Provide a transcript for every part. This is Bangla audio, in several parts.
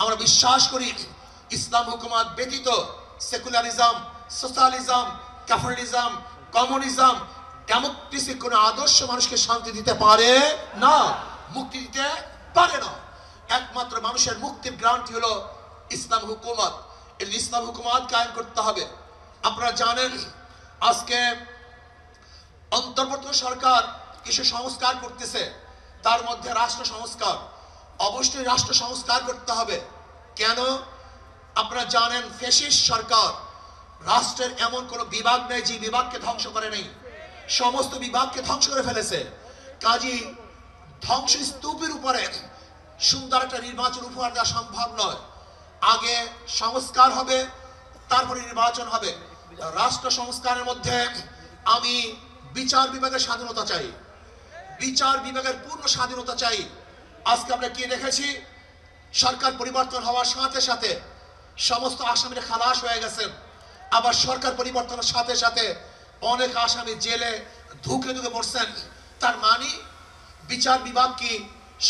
আমরা বিশ্বাস করি ইসলাম হুকুমত ব্যতীত সেকুলারিজম, সোশ্যালিজম, ক্যাপিটালিজম, কমিউনিজম, ডেমোক্রেসির কোন আদর্শ মানুষকে শান্তি দিতে পারে না, মুক্তি দিতে পারে না। একমাত্র মানুষের মুক্তির গ্রান্টি হলো ইসলাম হুকুমত। এই ইসলাম হুকুমত কায়েম করতে হবে। আপনারা জানেন আজকে অন্তর্বর্তী সরকার কিছু সংস্কার করতেছে, তার মধ্যে রাষ্ট্র সংস্কার। অবশ্যই রাষ্ট্র সংস্কার করতে হবে। কেন? আপনারা জানেন ফ্যাসিস্ট সরকার, রাষ্ট্রের এমন কোন বিভাগ নেই যে বিভাগকে ধ্বংস করে নেই, সমস্ত বিভাগকে ধ্বংস করে ফেলেছে। কাজী ধ্বংসস্তূপের উপরে সুন্দর একটা নির্বাচন উপহার দেওয়া সম্ভব নয়। আগে সংস্কার হবে, তারপরে নির্বাচন হবে। রাষ্ট্র সংস্কারের মধ্যে আমি বিচার বিভাগের স্বাধীনতা চাই, বিচার বিভাগের পূর্ণ স্বাধীনতা চাই। আজকে আমরা কি দেখেছি, সরকার পরিবর্তন হওয়ার সাথে সাথে সমস্ত আসামিরা খালাস হয়ে গেছেন, আবার সরকার পরিবর্তনের সাথে সাথে অনেক আসামি জেলে ধুকে ধুকে পড়ছেন। তার মানে বিচার বিভাগ কি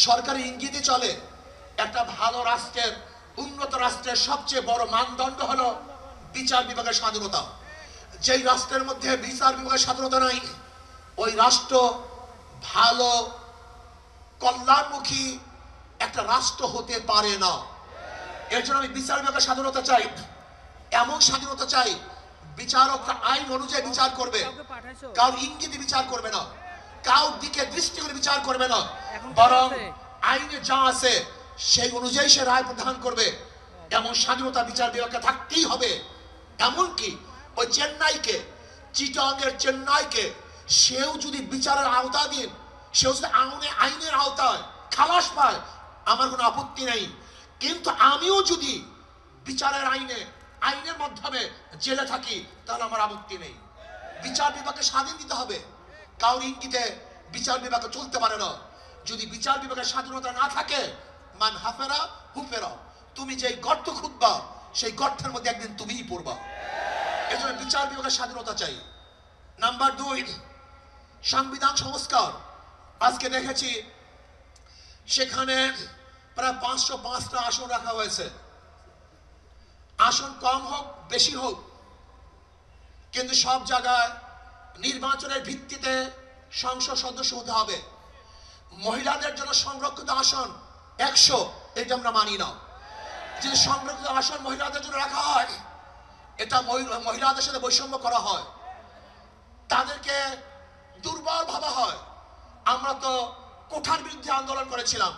সরকারি ইঙ্গিতে চলে? একটা ভালো রাষ্ট্রের, উন্নত রাষ্ট্রের সবচেয়ে বড় মানদণ্ড হলো বিচার বিভাগের স্বাধীনতা। যেই রাষ্ট্রের মধ্যে বিচার বিভাগের স্বাধীনতা নাই, ওই রাষ্ট্র ভালো কল্যাণমুখী একটা রাষ্ট্র হতে পারে না। এর জন্য আমি বিচার বিভাগের স্বাধীনতা চাই, এমন স্বাধীনতা চাই বিচারকরা আইন অনুযায়ী বিচার করবে, কারোর ইঙ্গিতে বিচার করবে না, কারোর দিকে দৃষ্টি করে বিচার করবে না, বরং আইনে যা আছে সেই অনুযায়ী সে রায় প্রদান করবে। এমন স্বাধীনতা বিচার বিভাগকে থাকতেই হবে। এমনকি ওই চেন্নাইকে, চিটাগের চেন্নাইকে, সেও যদি বিচারের আওতা দিন, সেও যদি আইনের আওতায় খালাস পায়, আমার কোনো আপত্তি নেই। কিন্তু আমিও যদি বিচারের আইনের মাধ্যমে জেলে থাকি, তাহলে আমার আপত্তি নেই। বিচার বিভাগকে স্বাধীন দিতে হবে, কারোর ইঙ্গিতে বিচার বিভাগে চলতে পারে না। যদি বিচার বিভাগের স্বাধীনতা না থাকে, মান হাফেরা হুফেরা, তুমি যেই গর্ত খুঁজবা সেই গর্তের মধ্যে একদিন তুমিই পড়বা। এজন্য বিচার বিভাগের স্বাধীনতা চাই। নাম্বার 2, সংবিধান সংস্কার। আজকে দেখেছি সেখানে প্রায় 505টা আসন রাখা হয়েছে। আসন কম হোক বেশি হোক, কিন্তু সব জায়গায় নির্বাচনের ভিত্তিতে সংসদ সদস্য হতে হবে। মহিলাদের জন্য সংরক্ষিত আসন 100, এটা আমরা মানি না। যদি সংরক্ষিত আসন মহিলাদের জন্য রাখা হয়, এটা মহিলাদের সাথে বৈষম্য করা হয়, তাদেরকে দুর্বল ভাবা হয়। আমরা তো কোঠার বিরুদ্ধে আন্দোলন করেছিলাম,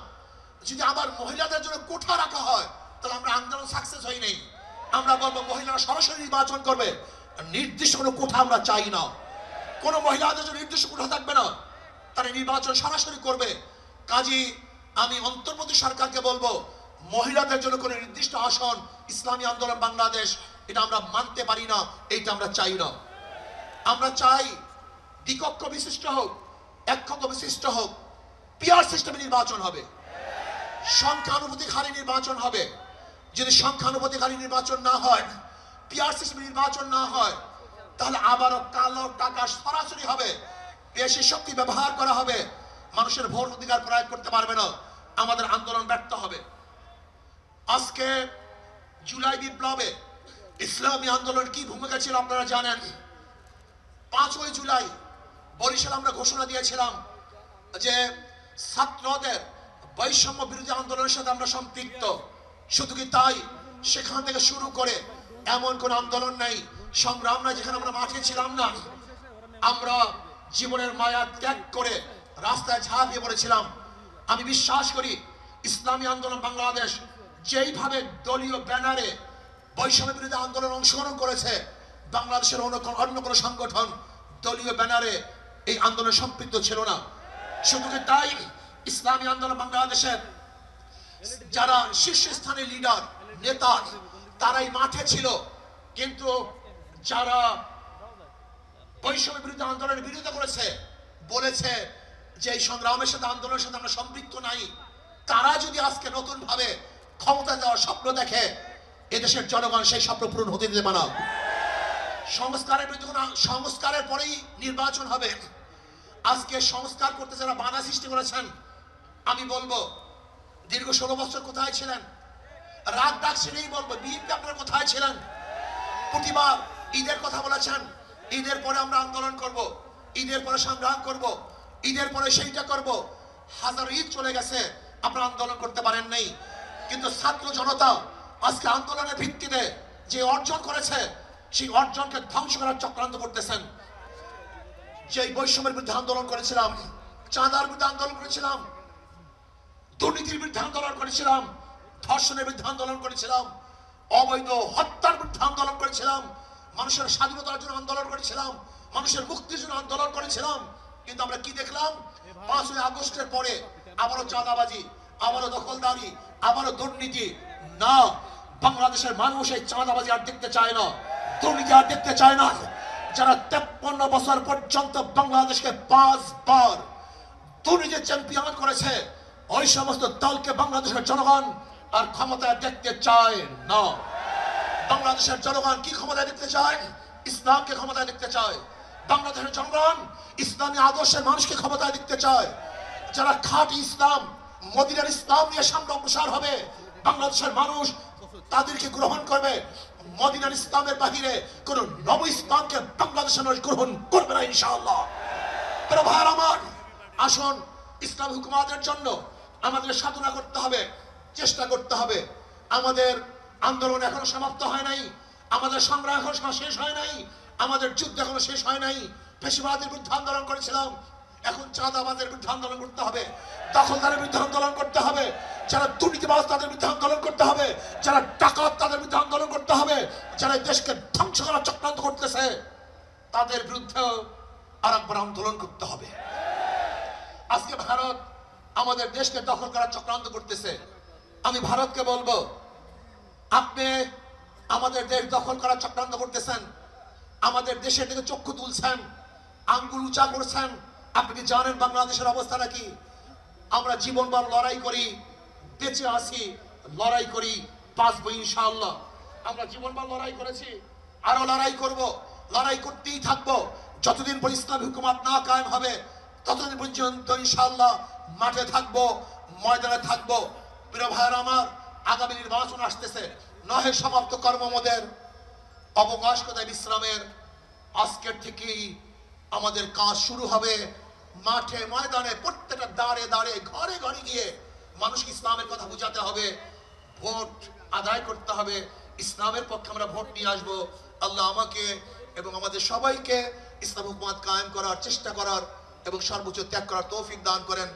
যদি আবার মহিলাদের জন্য কোঠা রাখা হয় তাহলে আমরা আন্দোলন সাকসেস হই নাই। আমরা বলবো মহিলারা সরাসরি নির্বাচন করবে, নির্দিষ্ট কোনো কোঠা আমরা চাই না। কোনো মহিলাদের জন্য নির্দিষ্ট কোঠা থাকবে না, তারা নির্বাচন সরাসরি করবে। কাজী আমি অন্তর্বর্তী সরকারকে বলবো, মহিলাদের জন্য কোনো নির্দিষ্ট আসন ইসলামী আন্দোলন বাংলাদেশ, এটা আমরা মানতে পারি না, এইটা আমরা চাই না। আমরা চাই দ্বিকক্ষ বিশিষ্ট হোক, এককক্ষ বিশিষ্ট হোক, পিয়ার সিস্টেমে নির্বাচন হবে, সংখ্যানুপাতিক নির্বাচন হবে। যদি সংখ্যানুপাতিক নির্বাচন না হয়, পিয়ার সিস্টেমে নির্বাচন না হয়, তাহলে আবারও কালো টাকা সরাসরি হবে, বেশি শক্তি ব্যবহার করা হবে, মানুষের ভোট অধিকার প্রয়োগ করতে পারবে না, আমাদের আন্দোলন ব্যর্থ হবে। আজকে জুলাই বিপ্লবে ইসলামী আন্দোলন কি ভূমিকা ছিল আপনারা জানেন। 5ই জুলাই বরিশাল আমরা ঘোষণা দিয়েছিলাম যে ছাত্রদের বৈষম্য বিরোধী আন্দোলনের সাথে আমরা সম্পৃক্ত। শুধু কি তাই, সেখান থেকে শুরু করে এমন কোন আন্দোলন নাই, সংগ্রাম নাই যেখানে আমরা মাঠে ছিলাম না। আমরা জীবনের মায়া ত্যাগ করে রাস্তায় ঝাঁপিয়ে পড়েছিলাম। আমি বিশ্বাস করি ইসলামী আন্দোলন বাংলাদেশ যেইভাবে দলীয় ব্যানারে বৈষম্য বিরোধী আন্দোলন অংশগ্রহণ করেছে, বাংলাদেশের অন্য কোনো সংগঠন দলীয় ব্যানারে এই আন্দোলনে সম্পৃক্ত ছিল না। শুধু কি তাই, ইসলামী আন্দোলন বাংলাদেশের যারা শীর্ষস্থানীয় লিডার নেতা তারাই মাঠে ছিল, কিন্তু যারা বৈষম্য বিরোধী আন্দোলনের বিরোধিতা করেছে, বলেছে যে এই সংগ্রামের সাথে আন্দোলনের সাথে আমরা সম্পৃক্ত নাই, তারা যদি আজকে নতুন ভাবে ক্ষমতা দেওয়ার স্বপ্ন দেখে, এদেশের জনগণ সেই স্বপ্ন পূরণ হতে দিতে পারে না। সংস্কারের পরেই নির্বাচন হবে। আজকে সংস্কার করতে যারা বাধা সৃষ্টি করেছেন, আমি বলবো দীর্ঘ 16 বছর কোথায় ছিলেন? সেটাই বলবো, বিএনপি আপনারা কোথায় ছিলেন? প্রতিবার ঈদের কথা বলেছেন, ঈদের পরে আমরা আন্দোলন করব, ঈদের পরে সংগ্রাম করব, ঈদের পরে সেইটা করব। হাজার ঈদ চলে গেছে, আপনারা আন্দোলন করতে পারেন নাই। কিন্তু ছাত্র জনতা আজকে আন্দোলনের ভিত্তিতে যে অর্জন করেছে, সেই অর্জনকে ধ্বংস করার চক্রান্ত করতেছেন। যে বৈষম্যের বিরুদ্ধে আন্দোলন করেছিলাম, চাঁদার বিরুদ্ধে আন্দোলন করেছিলাম, দুর্নীতির বিরুদ্ধে আন্দোলন করেছিলাম, ধর্ষণের বিরুদ্ধে আন্দোলন করেছিলাম, অবৈধ হত্যার বিরুদ্ধে আন্দোলন করেছিলাম, মানুষের স্বাধীনতার জন্য আন্দোলন করেছিলাম, মানুষের মুক্তির জন্য আন্দোলন করেছিলাম। কিন্তু আমরা কি দেখলাম? 5ই আগস্টের পরে আবারও চাঁদাবাজি, আবারও দখলদারি, আবারও দুর্নীতি। না, বাংলাদেশের মানুষ এই চাঁদাবাজি আর দেখতে চায় না, দুর্নীতি আর দেখতে চায় না। যারা 53 বছর পর্যন্ত বাংলাদেশকে 5 বার দুর্নীতির চ্যাম্পিয়ন করেছে, ওই সমস্ত দলকে বাংলাদেশের জনগণ আর ক্ষমতায় দেখতে চায় না। বাংলাদেশের জনগণ কি ক্ষমতায় দেখতে চায়? ইসলামকে ক্ষমতায় দেখতে চায়। বাংলাদেশের জনগণ ইসলামী আদর্শের মানুষকে ক্ষমতায় দেখতে চায়। যারা খাঁটি ইসলাম, মদিনার ইসলাম নিয়ে সামনে অগ্রসর হবে, বাংলাদেশের মানুষ তাদেরকে গ্রহণ করবে। মদিনার ইসলামের বাহিরে কোন নব ইসলামকে বাংলাদেশের মানুষ গ্রহণ করবে না ইনশাআল্লাহ। ভাইয়ের আমার, আসুন ইসলাম হুকুমাতের জন্য আমাদের সাধনা করতে হবে, চেষ্টা করতে হবে। আমাদের আন্দোলন এখনো সমাপ্ত হয় নাই, আমাদের সংগ্রাম এখনো শেষ হয় নাই, আমাদের যুদ্ধ এখনো শেষ হয় নাই। ফ্যাসিবাদের বিরুদ্ধে আন্দোলন করেছিলাম, এখন চাঁদাবাজের বিরুদ্ধে আন্দোলন করতে হবে, দখলদারের বিরুদ্ধে আন্দোলন করতে হবে, যারা দুর্নীতিবাজ তাদের বিরুদ্ধে আন্দোলন করতে হবে, যারা ডাকাত তাদের বিরুদ্ধে আন্দোলন করতে হবে, যারা দেশকে ধ্বংস করার চক্রান্ত করতেছে তাদের বিরুদ্ধে আরেকবার আন্দোলন করতে হবে। আজকে ভারত আমাদের দেশকে দখল করার চক্রান্ত করতেছে। আমি ভারতকে বলবো, আপনি আমাদের দেশ দখল করার চক্রান্ত করতেছেন, আমাদের দেশের দিকে চক্ষু তুলছেন, আঙ্গুল উঁচা করছেন। আপনি কি জানেন বাংলাদেশের অবস্থাটা কি? আমরা জীবনভর লড়াই করি, বেঁচে আছি, লড়াই করি, বাঁচবো ইনশাআল্লাহ। আমরা জীবনভর লড়াই করেছি, আরো লড়াই করব, লড়াই করতেই থাকবো। যতদিন পর ইসলামী হুকুমত না কায়েম হবে, ততদিন পর্যন্ত ইনশাআল্লাহ মাঠে থাকবো, ময়দানে থাকবো। প্রিয় ভাইয়েরা আমার, আগামী নির্বাচন আসতেছে, নহে সমাপ্ত কর্মমদের, অবকাশ কোথায় বিশ্রামের। আজকের থেকেই আমাদের কাজ শুরু হবে। মাঠে ময়দানে, প্রত্যেকটা দাঁড়ে দাঁড়ে, ঘরে ঘরে গিয়ে মানুষকে ইসলামের কথা বোঝাতে হবে, ভোট আদায় করতে হবে। ইসলামের পক্ষে আমরা ভোট নিয়ে আসবো। আল্লাহ আমাকে এবং আমাদের সবাইকে ইসলাম হুকুমত কায়েম করার চেষ্টা করার এবং সর্বোচ্চ ত্যাগ করার তৌফিক দান করেন।